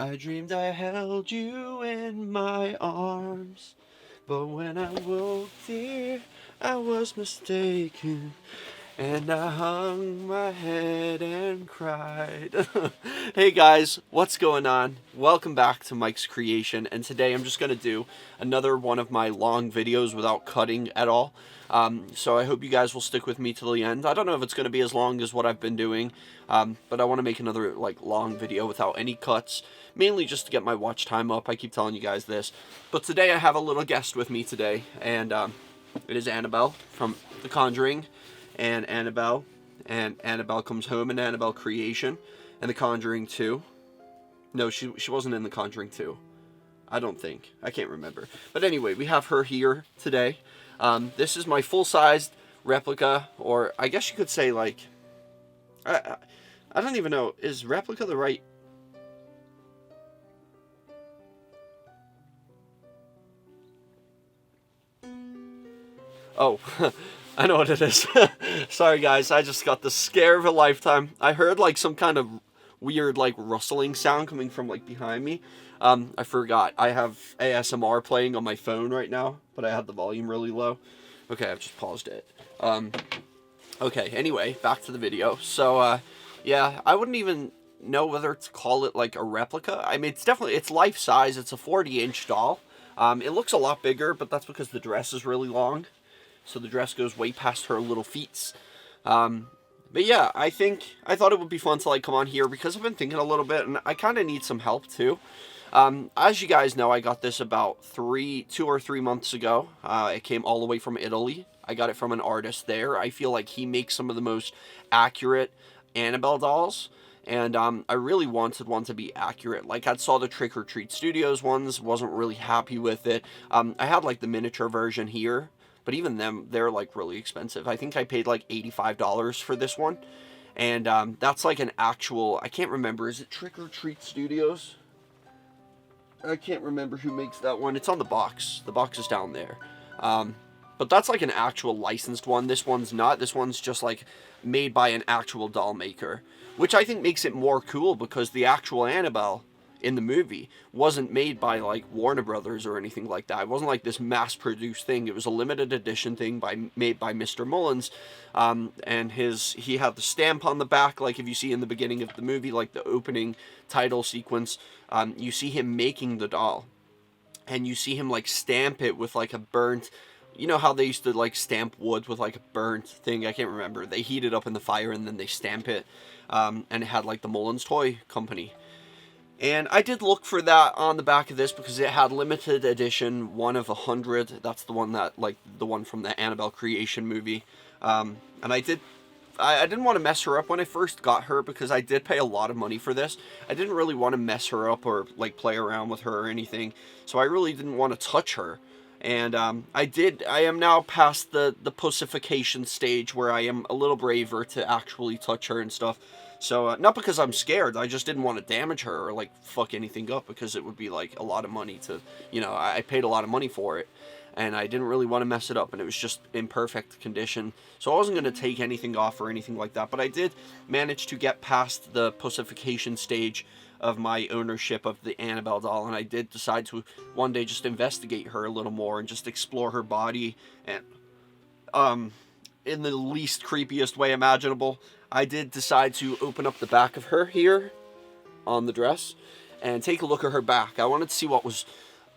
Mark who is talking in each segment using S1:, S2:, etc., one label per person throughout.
S1: I dreamed I held you in my arms, but when I woke, dear, I was mistaken. And I hung my head and cried. Hey guys, what's going on? Welcome back to Mike's Creation, and today I'm just going to do another one of my long videos without cutting at all. So I hope you guys will stick with me till the end. I don't know if it's going to be as long as what I've been doing, but I want to make another long video without any cuts, mainly just to get my watch time up. I keep telling you guys this. But today I have a little guest with me today, and it is Annabelle from The Conjuring. And Annabelle comes home in Annabelle Creation, and The Conjuring 2. No, she wasn't in The Conjuring 2. I don't think. I can't remember. But anyway, we have her here today. This is my full-sized replica, or I guess you could say, I don't even know, is replica the right... Oh, I know what it is. Sorry guys, I just got the scare of a lifetime. I heard some kind of weird rustling sound coming from behind me. I forgot. I have ASMR playing on my phone right now, but I had the volume really low. Okay, I've just paused it. Okay, anyway, back to the video. So, yeah, I wouldn't even know whether to call it a replica. I mean, it's life size. It's a 40-inch doll. It looks a lot bigger, but that's because the dress is really long. So the dress goes way past her little feet. But yeah, I thought it would be fun to come on here because I've been thinking a little bit, and I kind of need some help too. As you guys know, I got this about 2 or 3 months ago. It came all the way from Italy. I got it from an artist there. I feel like he makes some of the most accurate Annabelle dolls. And I really wanted one to be accurate. I saw the Trick or Treat Studios ones, wasn't really happy with it. I had the miniature version here. But even them, they're really expensive. I think I paid $85 for this one. And that's an actual, I can't remember, is it Trick or Treat Studios? I can't remember who makes that one. It's on the box. The box is down there. But that's an actual licensed one. This one's not. This one's just made by an actual doll maker. Which I think makes it more cool because the actual Annabelle in the movie wasn't made by Warner Brothers or anything like that. It wasn't this mass-produced thing. It was a limited edition thing made by Mr. Mullins, and he had the stamp on the back, if you see in the beginning of the movie, the opening title sequence. You see him making the doll, and you see him stamp it with a burnt. You know how they used to stamp wood with a burnt thing? I can't remember. They heat it up in the fire and then they stamp it, and it had the Mullins Toy Company. And I did look for that on the back of this because it had limited edition 1 of 100. That's the one that, the one from the Annabelle Creation movie. And I didn't want to mess her up when I first got her because I did pay a lot of money for this. I didn't really want to mess her up or, play around with her or anything. So I really didn't want to touch her. And I am now past the pussification stage where I am a little braver to actually touch her and stuff. So, not because I'm scared, I just didn't want to damage her or, fuck anything up, because it would be, a lot of money to, I paid a lot of money for it, and I didn't really want to mess it up, and it was just in perfect condition, so I wasn't going to take anything off or anything like that, but I did manage to get past the pussification stage of my ownership of the Annabelle doll, and I did decide to one day just investigate her a little more and just explore her body, and, in the least creepiest way imaginable, I did decide to open up the back of her here on the dress and take a look at her back. I wanted to see what was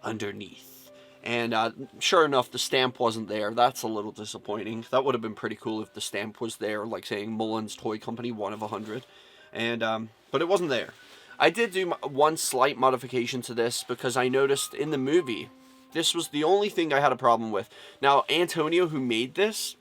S1: underneath. And sure enough, the stamp wasn't there. That's a little disappointing. That would have been pretty cool if the stamp was there, saying Mullins Toy Company 1 of 100. And but it wasn't there. I did do one slight modification to this because I noticed in the movie, this was the only thing I had a problem with. Now, Antonio, who made this,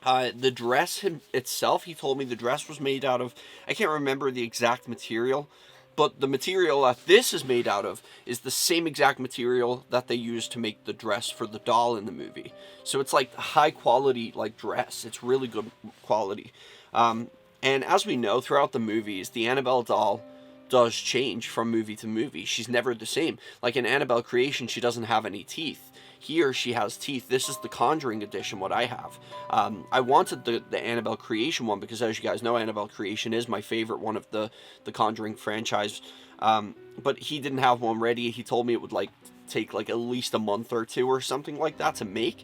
S1: the dress itself, he told me the dress was made out of, I can't remember the exact material, but the material that this is made out of is the same exact material that they used to make the dress for the doll in the movie. So it's high quality dress. It's really good quality. And as we know throughout the movies, the Annabelle doll does change from movie to movie. She's never the same. In Annabelle Creation, she doesn't have any teeth. Here she has teeth. This is the Conjuring edition, what I have. I wanted the Annabelle Creation one because, as you guys know, Annabelle Creation is my favorite one of the Conjuring franchise. But he didn't have one ready. He told me it would like take like at least a month or two or something like that to make.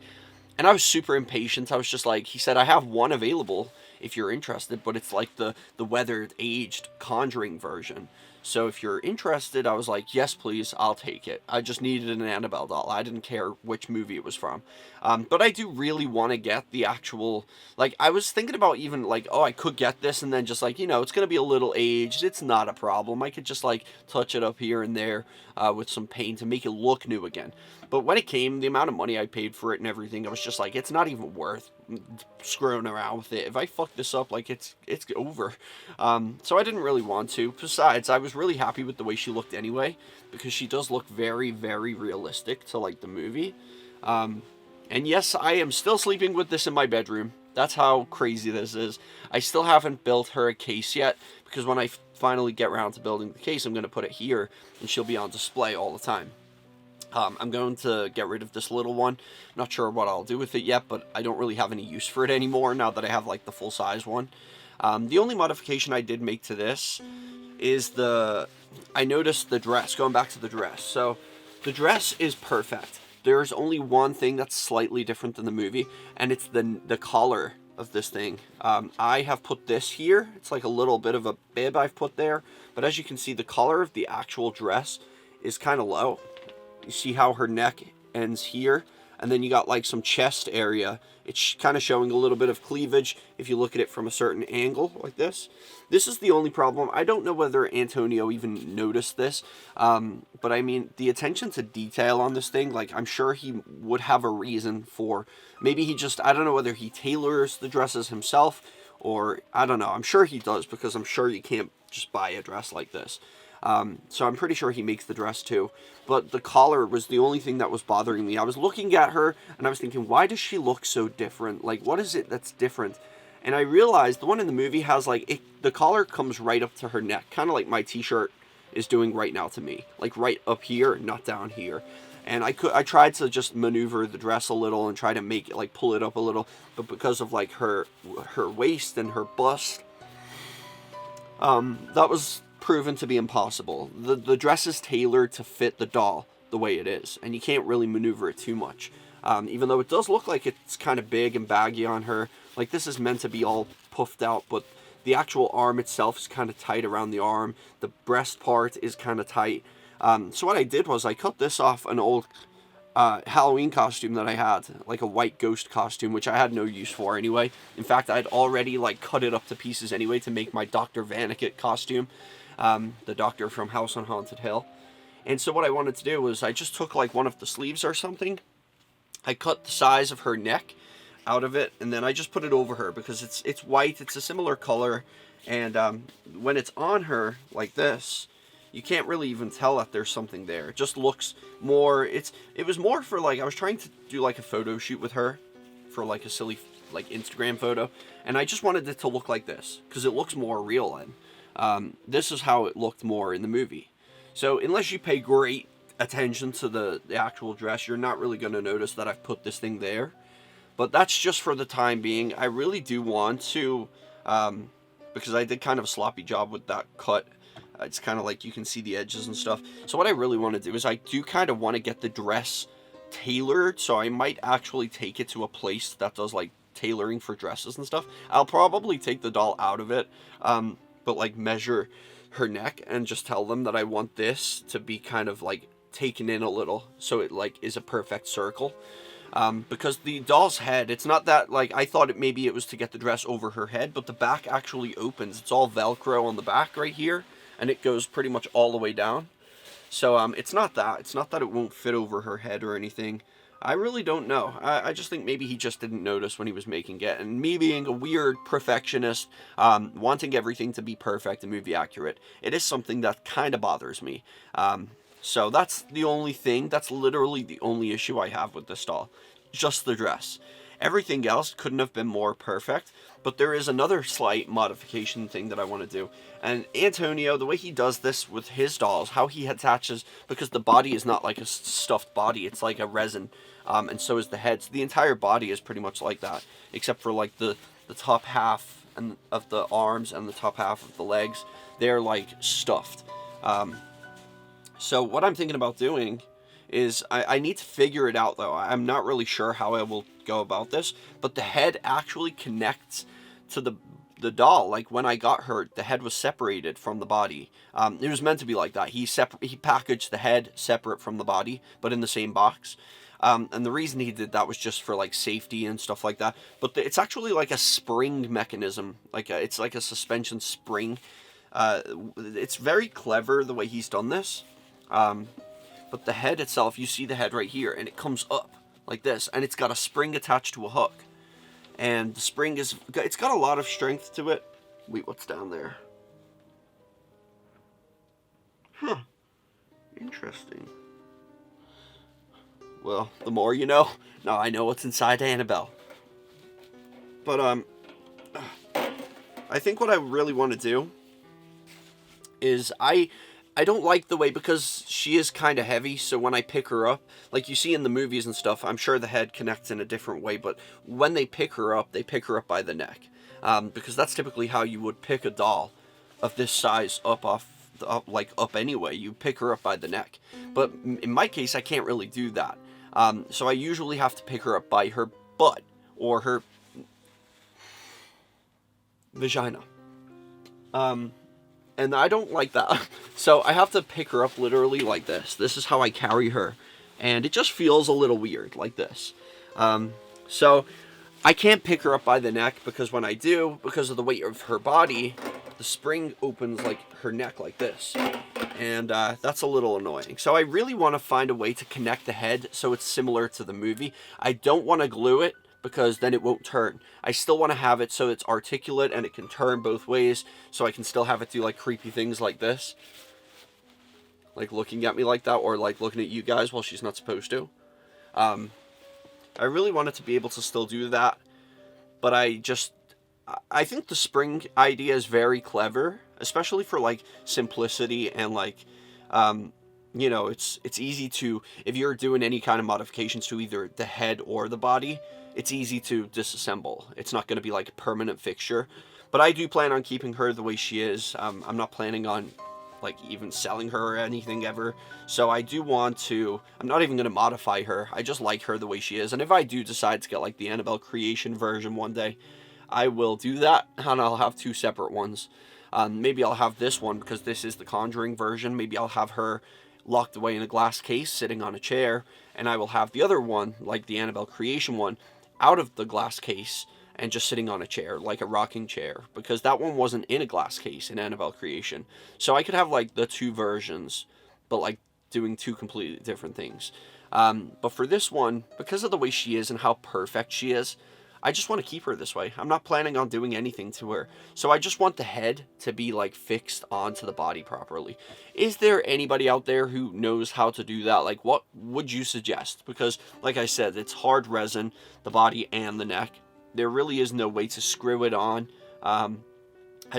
S1: And I was super impatient. I was just like, he said, I have one available if you're interested, but it's like the weathered, aged Conjuring version. So if you're interested, I was like, yes, please, I'll take it. I just needed an Annabelle doll. I didn't care which movie it was from. But I do really want to get the actual, like, I was thinking about even, like, oh, I could get this and then just, like, you know, it's going to be a little aged. It's not a problem. I could just, like, touch it up here and there with some paint to make it look new again. But when it came, the amount of money I paid for it and everything, I was just like, it's not even worth screwing around with it. If I fuck this up, like, it's over. So I didn't really want to. Besides, I was really happy with the way she looked anyway, because she does look very, very realistic to, like, the movie. And yes, I am still sleeping with this in my bedroom. That's how crazy this is. I still haven't built her a case yet, because when I finally get around to building the case, I'm going to put it here, and she'll be on display all the time. I'm going to get rid of this little one. Not sure what I'll do with it yet, but I don't really have any use for it anymore now that I have, like, the full-size one. The only modification I did make to this is I noticed the dress, going back to the dress. So, the dress is perfect. There's only one thing that's slightly different than the movie, and it's the collar of this thing. I have put this here. It's like a little bit of a bib I've put there, but as you can see, the collar of the actual dress is kind of low. You see how her neck ends here, and then you got like some chest area. It's kind of showing a little bit of cleavage if you look at it from a certain angle like this. This is the only problem. I don't know whether Antonio even noticed this, but I mean, the attention to detail on this thing, like, I'm sure he would have a reason for, maybe he just, I don't know whether he tailors the dresses himself, or I don't know. I'm sure he does, because I'm sure you can't just buy a dress like this. So I'm pretty sure he makes the dress too. But the collar was the only thing that was bothering me. I was looking at her and I was thinking, why does she look so different? Like, what is it that's different? And I realized the one in the movie has like, the collar comes right up to her neck. Kind of like my t-shirt is doing right now to me. Like right up here, not down here. And I tried to just maneuver the dress a little and try to make it, like, pull it up a little. But because of like her waist and her bust, that was proven to be impossible. The dress is tailored to fit the doll the way it is, and you can't really maneuver it too much. Even though it does look like it's kind of big and baggy on her, like this is meant to be all puffed out, but the actual arm itself is kind of tight around the arm. The breast part is kind of tight. So what I did was I cut this off an old Halloween costume that I had, like a white ghost costume, which I had no use for anyway. In fact, I'd already like cut it up to pieces anyway to make my Dr. Vaniket costume. The doctor from House on Haunted Hill. And so what I wanted to do was I just took like one of the sleeves or something. I cut the size of her neck out of it, and then I just put it over her because it's white, it's a similar color, and when it's on her like this, you can't really even tell that there's something there. It just looks more, it was more for like, I was trying to do like a photo shoot with her for like a silly like Instagram photo, and I just wanted it to look like this because it looks more real then. This is how it looked more in the movie. So unless you pay great attention to the actual dress, you're not really going to notice that I've put this thing there. But that's just for the time being. I really do want to, because I did kind of a sloppy job with that cut. It's kind of like you can see the edges and stuff. So what I really want to do is I do kind of want to get the dress tailored. So I might actually take it to a place that does like tailoring for dresses and stuff. I'll probably take the doll out of it. But like measure her neck and just tell them that I want this to be kind of like taken in a little so it like is a perfect circle. Because the doll's head, it's not that like I thought maybe it was to get the dress over her head, but the back actually opens. It's all Velcro on the back right here, and it goes pretty much all the way down. So it's not that it won't fit over her head or anything. I really don't know. I just think maybe he just didn't notice when he was making it. And me being a weird perfectionist, wanting everything to be perfect and movie accurate, it is something that kind of bothers me. So that's the only thing. That's literally the only issue I have with this doll. Just the dress. Everything else couldn't have been more perfect. But there is another slight modification thing that I want to do. And Antonio, the way he does this with his dolls, how he attaches, because the body is not like a stuffed body, it's like a resin, and so is the head. So the entire body is pretty much like that, except for like the top half of the arms and the top half of the legs. They're like stuffed. So what I'm thinking about doing is I need to figure it out, though. I'm not really sure how I will go about this, but the head actually connects to the doll. Like when I got her, the head was separated from the body. It was meant to be like that. He packaged the head separate from the body, but in the same box. And the reason he did that was just for like safety and stuff like that. But it's actually like a spring mechanism. It's like a suspension spring. It's very clever the way he's done this. But the head itself, you see the head right here, and it comes up like this, and it's got a spring attached to a hook. And the spring it's got a lot of strength to it. Wait, what's down there? Huh. Interesting. Well, the more you know. Now I know what's inside Annabelle. But, I think what I really want to do is I don't like the way, because she is kind of heavy, so when I pick her up, like you see in the movies and stuff, I'm sure the head connects in a different way, but when they pick her up by the neck. Because that's typically how you would pick a doll of this size up anyway. You pick her up by the neck. But in my case, I can't really do that. So I usually have to pick her up by her butt, or her vagina. And I don't like that. So I have to pick her up literally like this. This is how I carry her. And it just feels a little weird like this. So I can't pick her up by the neck, because when I do, because of the weight of her body, the spring opens like her neck like this. And that's a little annoying. So I really want to find a way to connect the head so it's similar to the movie. I don't want to glue it, because then it won't turn. I still want to have it so it's articulate and it can turn both ways, so I can still have it do like creepy things like this. Like looking at me like that, or like looking at you guys while she's not supposed to. I really want it to be able to still do that, but I think the spring idea is very clever, especially for like simplicity and like, you know, it's easy to, if you're doing any kind of modifications to either the head or the body, it's easy to disassemble. It's not going to be like a permanent fixture. But I do plan on keeping her the way she is. I'm not planning on like even selling her or anything ever. So I do want to, I'm not even going to modify her. I just like her the way she is. And if I do decide to get like the Annabelle Creation version one day, I will do that, and I'll have two separate ones. Maybe I'll have this one, because this is the Conjuring version. Maybe I'll have her locked away in a glass case sitting on a chair, and I will have the other one, like the Annabelle Creation one, out of the glass case and just sitting on a chair, like a rocking chair, because that one wasn't in a glass case in Annabelle Creation. So I could have like the two versions, but like doing two completely different things. But for this one, because of the way she is and how perfect she is, I just want to keep her this way. I'm not planning on doing anything to her. So I just want the head to be like fixed onto the body properly. Is there anybody out there who knows how to do that? Like, what would you suggest? Because like I said, it's hard resin, the body and the neck. There really is no way to screw it on. I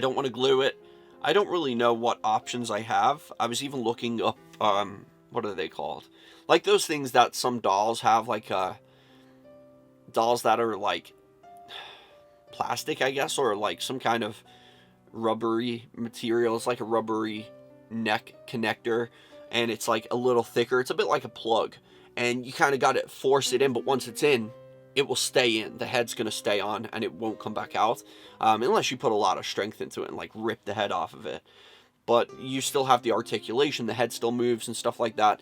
S1: don't want to glue it. I don't really know what options I have. I was even looking up, what are they called? Like those things that some dolls have, like, dolls that are like plastic, I guess, or like some kind of rubbery material. It's like a rubbery neck connector, and it's like a little thicker. It's a bit like a plug, and you kind of got to force it in, but once it's in, it will stay in. The head's going to stay on, and it won't come back out, unless you put a lot of strength into it and like rip the head off of it. But you still have the articulation, the head still moves and stuff like that.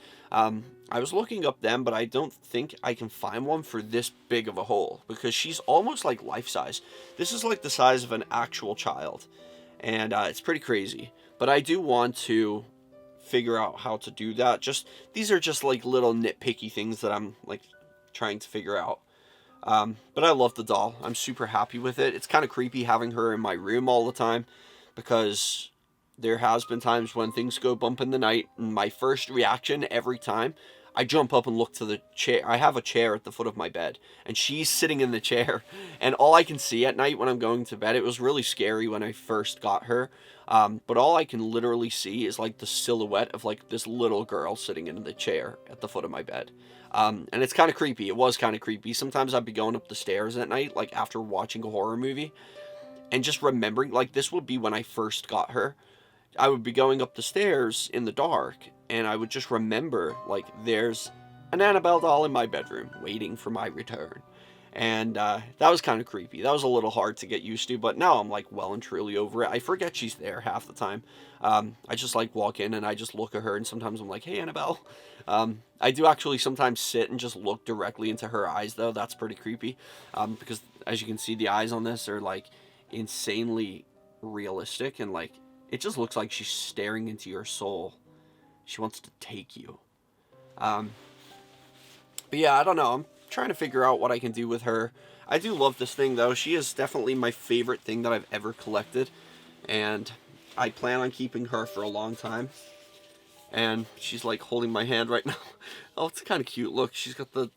S1: I was looking up them, but I don't think I can find one for this big of a hole, because she's almost like life size. This is like the size of an actual child, and it's pretty crazy. But I do want to figure out how to do that. These are just like little nitpicky things that I'm like trying to figure out. But I love the doll. I'm super happy with it. It's kind of creepy having her in my room all the time, because there has been times when things go bump in the night, and my first reaction every time, I jump up and look to the chair. I have a chair at the foot of my bed, and she's sitting in the chair, and all I can see at night when I'm going to bed, it was really scary when I first got her, but all I can literally see is like the silhouette of like this little girl sitting in the chair at the foot of my bed. And it's kind of creepy. It was kind of creepy. Sometimes I'd be going up the stairs at night, like after watching a horror movie, and just remembering, like, this would be when I first got her. I would be going up the stairs in the dark, and I would just remember, like, there's an Annabelle doll in my bedroom waiting for my return. And that was kind of creepy. That was a little hard to get used to, but now I'm like well and truly over it. I forget she's there half the time. I just like walk in and I just look at her, and sometimes I'm like, hey, Annabelle. I do actually sometimes sit and just look directly into her eyes, though. That's pretty creepy, because as you can see, the eyes on this are like insanely realistic, and like it just looks like she's staring into your soul. She wants to take you. But yeah, I don't know. I'm trying to figure out what I can do with her. I do love this thing, though. She is definitely my favorite thing that I've ever collected, and I plan on keeping her for a long time. And she's like holding my hand right now. Oh, it's kind of cute. Look, she's got the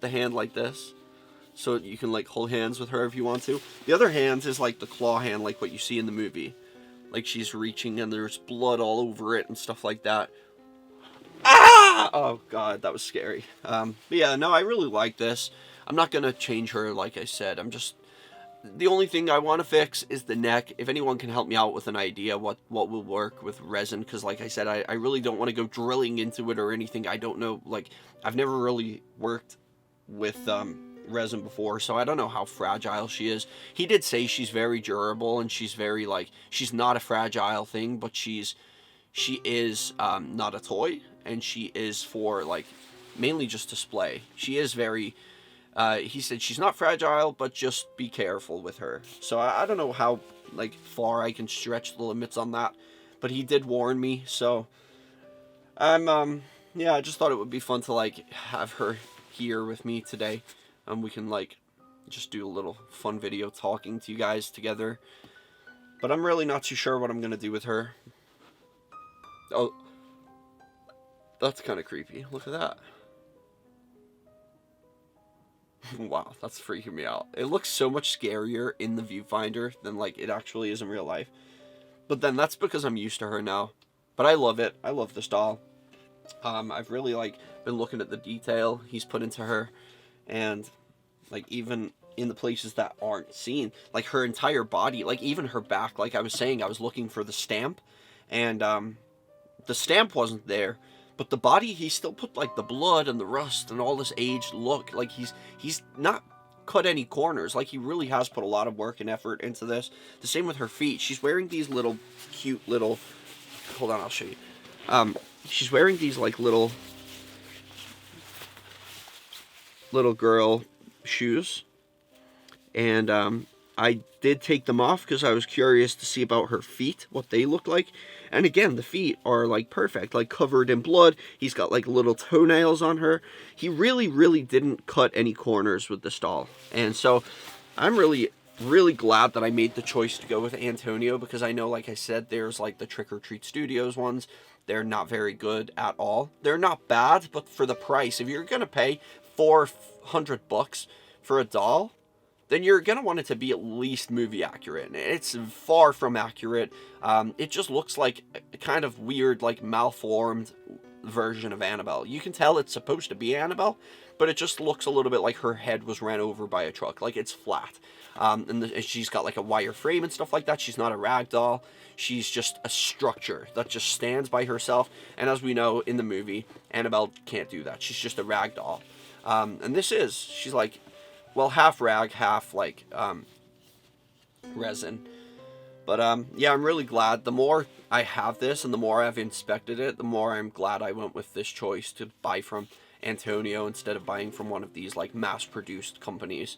S1: hand like this, so you can like hold hands with her if you want to. The other hand is like the claw hand, like what you see in the movie. Like she's reaching and there's blood all over it and stuff like that. Ah! Oh god, that was scary. But yeah, no, I really like this. I'm not gonna change her, like I said. The only thing I want to fix is the neck. If anyone can help me out with an idea what will work with resin, because like I said, I really don't want to go drilling into it or anything. I don't know, like, I've never really worked with resin before, so I don't know how fragile she is. He did say she's very durable, and she's very, like, she's not a fragile thing, but she is not a toy, and she is for, like, mainly just display. She is very... he said she's not fragile, but just be careful with her. So I don't know how like far I can stretch the limits on that, but he did warn me. So yeah, I just thought it would be fun to like have her here with me today, and we can like just do a little fun video talking to you guys together. But I'm really not too sure what I'm gonna do with her. Oh, that's kind of creepy. Look at that. Wow, that's freaking me out. It looks so much scarier in the viewfinder than like it actually is in real life. But then that's because I'm used to her now. But I love it. I love this doll. I've really like been looking at the detail he's put into her, and like even in the places that aren't seen, like her entire body, like even her back. Like I was saying, I was looking for the stamp, and the stamp wasn't there. But the body, he still put like the blood and the rust and all this aged look. Like he's not cut any corners. Like he really has put a lot of work and effort into this. The same with her feet. She's wearing these little cute little... Hold on, I'll show you. She's wearing these like little girl shoes. And I did take them off because I was curious to see about her feet, what they look like. And again, the feet are like perfect, like covered in blood. He's got like little toenails on her. He really, really didn't cut any corners with this doll. And so I'm really, really glad that I made the choice to go with Antonio, because I know, like I said, there's like the Trick or Treat Studios ones. They're not very good at all. They're not bad, but for the price, if you're going to pay $400 for a doll, then you're going to want it to be at least movie accurate. And it's far from accurate. It just looks like a kind of weird, like malformed version of Annabelle. You can tell it's supposed to be Annabelle, but it just looks a little bit like her head was ran over by a truck. Like it's flat. And she's got like a wire frame and stuff like that. She's not a rag doll. She's just a structure that just stands by herself. And as we know in the movie, Annabelle can't do that. She's just a rag doll. And she's like, well, half rag, half like resin. But yeah, I'm really glad. The more I have this and the more I've inspected it, the more I'm glad I went with this choice to buy from Antonio instead of buying from one of these like mass-produced companies.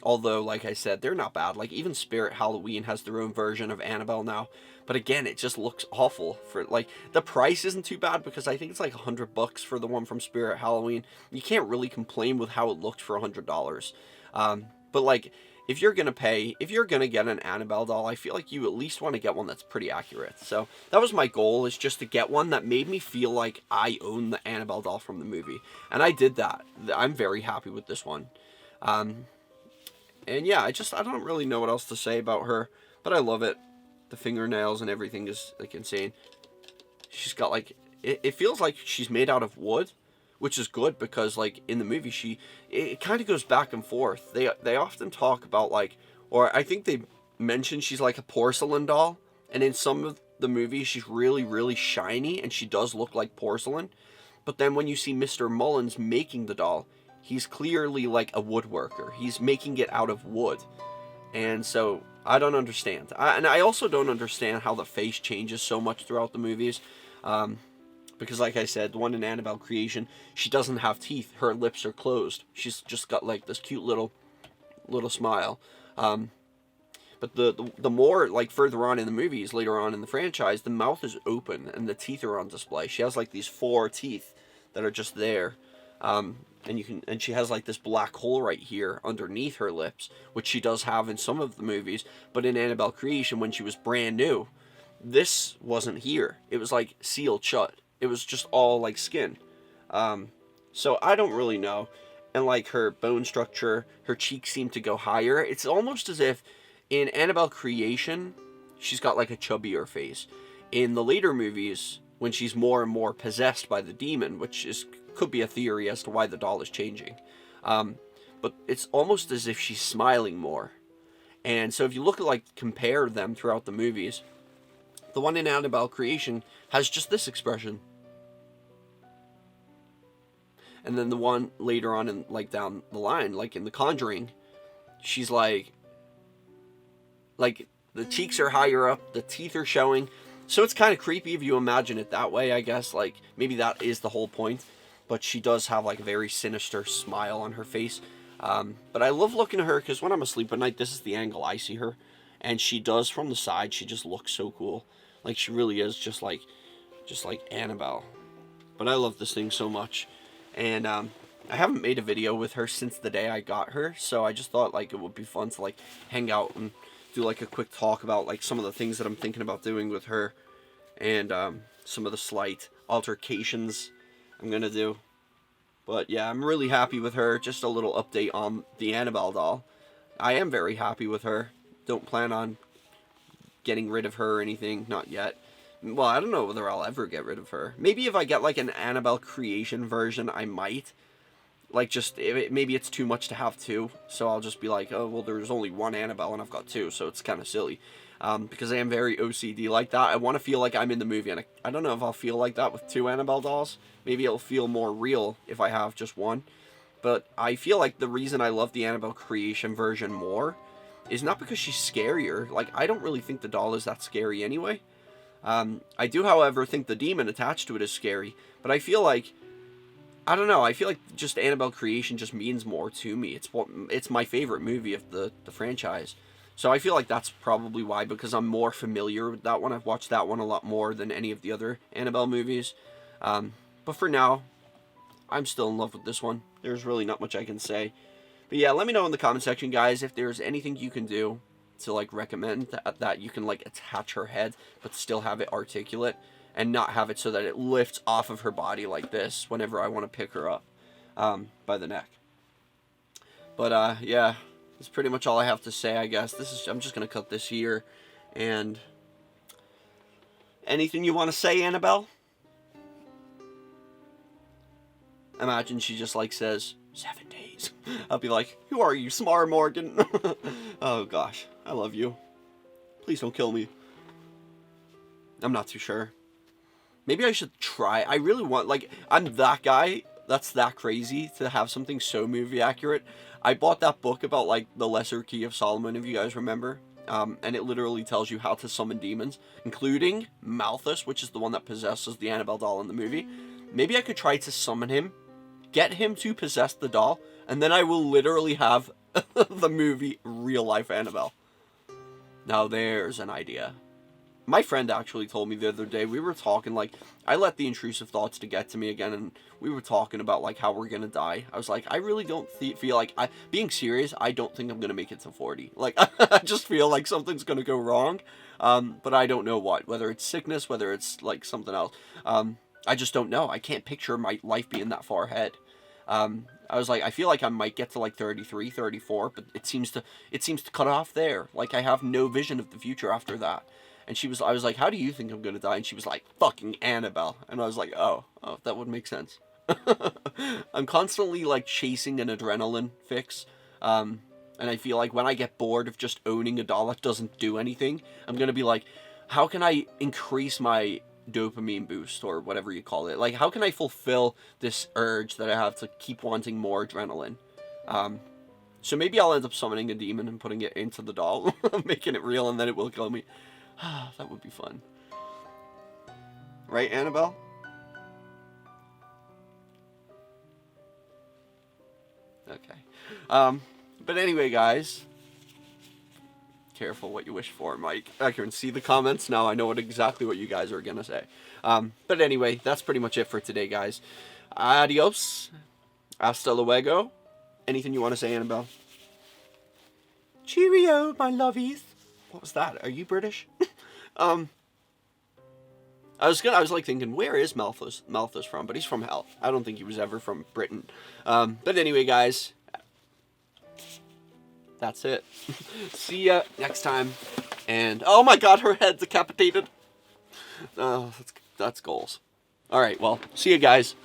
S1: Although, like I said, they're not bad. Like even Spirit Halloween has their own version of Annabelle now. But again, it just looks awful. For like the price isn't too bad, because I think it's like $100 for the one from Spirit Halloween. You can't really complain with how it looked for $100. But like if you're gonna get an Annabelle doll, I feel like you at least want to get one that's pretty accurate. So that was my goal, is just to get one that made me feel like I own the Annabelle doll from the movie, and I did that. I'm very happy with this one. And yeah, I don't really know what else to say about her, but I love it. The fingernails and everything is like insane. She's got like, it feels like she's made out of wood, which is good, because like in the movie it kind of goes back and forth. They often talk about like, or I think they mention she's like a porcelain doll, and in some the movie, she's really, really shiny, and she does look like porcelain. But then when you see Mr. Mullins making the doll, he's clearly like a woodworker. He's making it out of wood. And so, I don't understand. And I also don't understand how the face changes so much throughout the movies. Because like I said, the one in Annabelle Creation, she doesn't have teeth. Her lips are closed. She's just got like this cute little smile. But the more, like, further on in the movies, later on in the franchise, the mouth is open and the teeth are on display. She has like these 4 teeth that are just there. And she has like this black hole right here underneath her lips, which she does have in some of the movies. But in Annabelle Creation, when she was brand new, this wasn't here. It was like sealed shut. It was just all like skin. So I don't really know. And like her bone structure, her cheeks seem to go higher. It's almost as if in Annabelle Creation, she's got like a chubbier face. In the later movies, when she's more and more possessed by the demon, which could be a theory as to why the doll is changing. But it's almost as if she's smiling more. And so if you look at, like, compare them throughout the movies, the one in Annabelle Creation has just this expression. And then the one later on in, like, down the line, like in The Conjuring, she's like the cheeks are higher up, the teeth are showing. So it's kind of creepy if you imagine it that way, I guess. Like, maybe that is the whole point. But she does have like a very sinister smile on her face. But I love looking at her because when I'm asleep at night, this is the angle I see her. And she does from the side, she just looks so cool. Like, she really is just like Annabelle. But I love this thing so much. And I haven't made a video with her since the day I got her. So I just thought like it would be fun to like hang out and do like a quick talk about like some of the things that I'm thinking about doing with her. And some of the slight altercations I'm gonna do. But yeah, I'm really happy with her. Just a little update on the Annabelle doll. I am very happy with her. Don't plan on getting rid of her or anything. Not yet. Well, I don't know whether I'll ever get rid of her. Maybe if I get like an Annabelle Creation version, I might. Like, just, maybe it's too much to have 2. So I'll just be like, oh, well, there's only one Annabelle and I've got 2. So it's kind of silly. Because I am very OCD like that. I want to feel like I'm in the movie. And I don't know if I'll feel like that with 2 Annabelle dolls. Maybe it'll feel more real if I have just one. But I feel like the reason I love the Annabelle Creation version more is not because she's scarier. Like, I don't really think the doll is that scary anyway. I do, however, think the demon attached to it is scary. But I feel like, I don't know, I feel like just Annabelle Creation just means more to me. It's my favorite movie of the franchise. So I feel like that's probably why, because I'm more familiar with that one. I've watched that one a lot more than any of the other Annabelle movies. But for now, I'm still in love with this one. There's really not much I can say. But yeah, let me know in the comment section, guys, if there's anything you can do to like recommend that you can like attach her head, but still have it articulate. And not have it so that it lifts off of her body like this whenever I want to pick her up by the neck. But yeah, that's pretty much all I have to say, I guess. I'm just going to cut this here. And anything you want to say, Annabelle? Imagine she just like says, 7 days. I'll be like, who are you, Smart Morgan? Oh gosh, I love you. Please don't kill me. I'm not too sure. Maybe I should try. I really want, like, I'm that guy that's that crazy to have something so movie accurate. I bought that book about, like, the Lesser Key of Solomon, if you guys remember. And it literally tells you how to summon demons, including Malthus, which is the one that possesses the Annabelle doll in the movie. Maybe I could try to summon him, get him to possess the doll, and then I will literally have the movie Real Life Annabelle. Now there's an idea. My friend actually told me the other day, we were talking, like, I let the intrusive thoughts to get to me again, and we were talking about, like, how we're gonna die. I was like, I really don't feel like, being serious, I don't think I'm gonna make it to 40. Like, I just feel like something's gonna go wrong, but I don't know what. Whether it's sickness, whether it's, like, something else. I just don't know. I can't picture my life being that far ahead. I was like, I feel like I might get to, like, 33, 34, but it seems to cut off there. Like, I have no vision of the future after that. And I was like, how do you think I'm going to die? And she was like, fucking Annabelle. And I was like, oh, that would make sense. I'm constantly, like, chasing an adrenaline fix. And I feel like when I get bored of just owning a doll that doesn't do anything, I'm going to be like, how can I increase my dopamine boost, or whatever you call it? Like, how can I fulfill this urge that I have to keep wanting more adrenaline? So maybe I'll end up summoning a demon and putting it into the doll, making it real, and then it will kill me. That would be fun. Right, Annabelle? Okay. But anyway, guys. Careful what you wish for, Mike. I can see the comments now. I know exactly what you guys are going to say. But anyway, that's pretty much it for today, guys. Adios. Hasta luego. Anything you want to say, Annabelle? Cheerio, my lovies. What was that? Are you British? I was like thinking, where is Malthus from? But he's from hell. I don't think he was ever from Britain. But anyway, guys, that's it. See ya next time. And oh my God, her head decapitated. That's goals. All right, well, see you guys.